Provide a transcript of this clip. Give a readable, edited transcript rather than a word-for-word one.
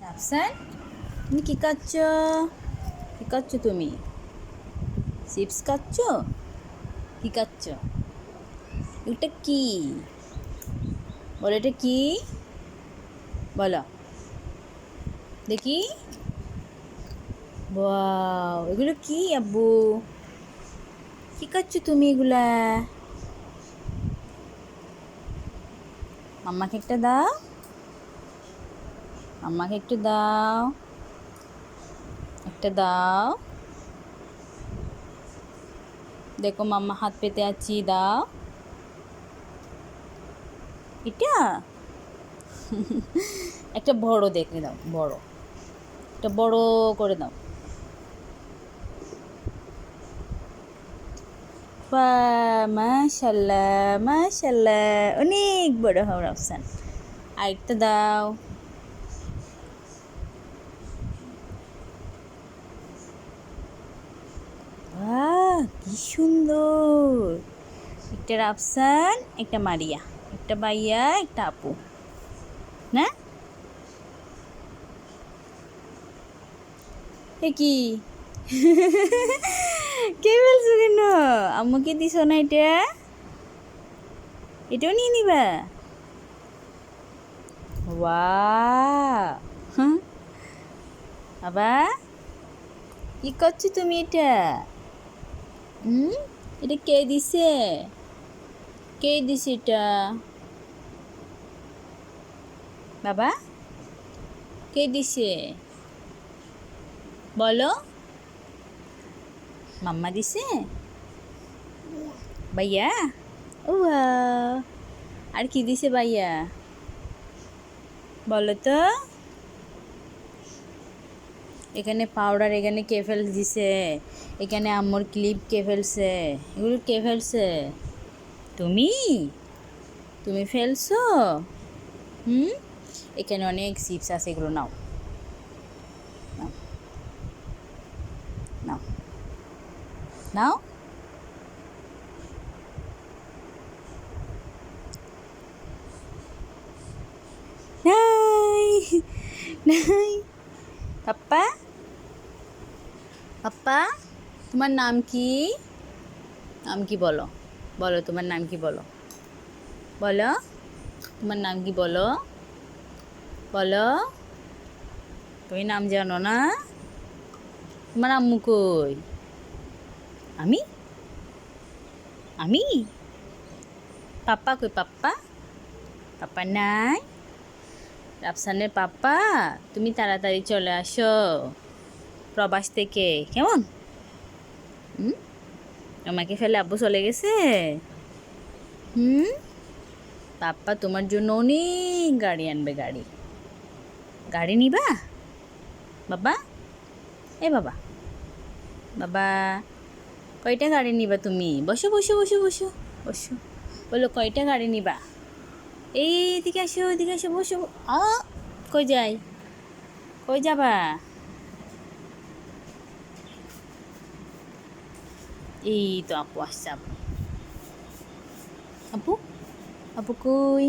রাফসান, তুমি কি খাচ্ছ? কি খাচ্ছ তুমি? চিপস খাচ্ছ? কি খাচ্ছ? এটা কি? বলো, এটা কি? বলো দেখি। ওয়াও, এগুলো কি আব্বু? কি খাচ্ছ তুমি এগুলা? মাম্মাকে একটা দাও, মাম্মাকে একটু দাও, একটা দাও। দেখো মাম্মা হাত পেতে আছি, দাও এটা। একটা বড় দেখে দাও, বড় একটা বড় করে দাও। বাহ, মাশাল্লাহ মাশাল্লাহ, অনেক বড় হও রাফসান। আরেকটা দাও। বাহ, কি সুন্দর। একটা রাফসান, একটা মারিয়া, একটা বাইয়া, একটা আপু, না? এ কি? কে বলছো কেন? আম্মুকে দিছ না এটা? এটাও নিয়ে নিবা? ওয়াও, বাবা কি করছো তুমি এটা? হুম, এটা কে দিছে? কে দিছে এটা? বাবা কে দিছে? বলো। মাম্মা দিছে? ভাইয়া? ও, আর কি দিছে ভাইয়া? বলো তো। এখানে পাউডার, এখানে কে ফেল দিছে? এখানে আম্মুর ক্লিপ কে ফেলছে? এগুলো কে ফেলছে? তুমি? তুমি ফেলছো? হুম, এখানে অনেক চিপস আছে, এগুলো নাও, নাও, নাও, নাও। নাই, নাই। পাপ্পা, পাপ্পা, তোমার নাম কি? নাম কি বলো? বলো তোমার নাম কি বলো? বলো তোমার নাম কি বলো? বলো। তুমি নাম জানো না? তোমার আম্মু কই? আমি? আমি? পাপ্পা কই? পাপ্পা? পাপ্পা নাই? রাফসানের পাপ্পা, তুমি তাড়াতাড়ি চলে আসো প্রবাস থেকে, কেমন? হুম, আমাকে ফেলে আব্বু চলে গেছে। হুম, পাপ্পা তোমার জন্য অনেক গাড়ি আনবে, গাড়ি। গাড়ি নিবা বাবা? এ বাবা, বাবা, কয়টা গাড়ি নিবা তুমি? বসো বসো বসো বসো বসো। বলো কয়টা গাড়ি নিবা? এইদিকে আসো, এদিকে আসো, বসো। আ, কই যাই? কই যাবা? এই তো আপু আসছে, আপু, আপু, আপু কই?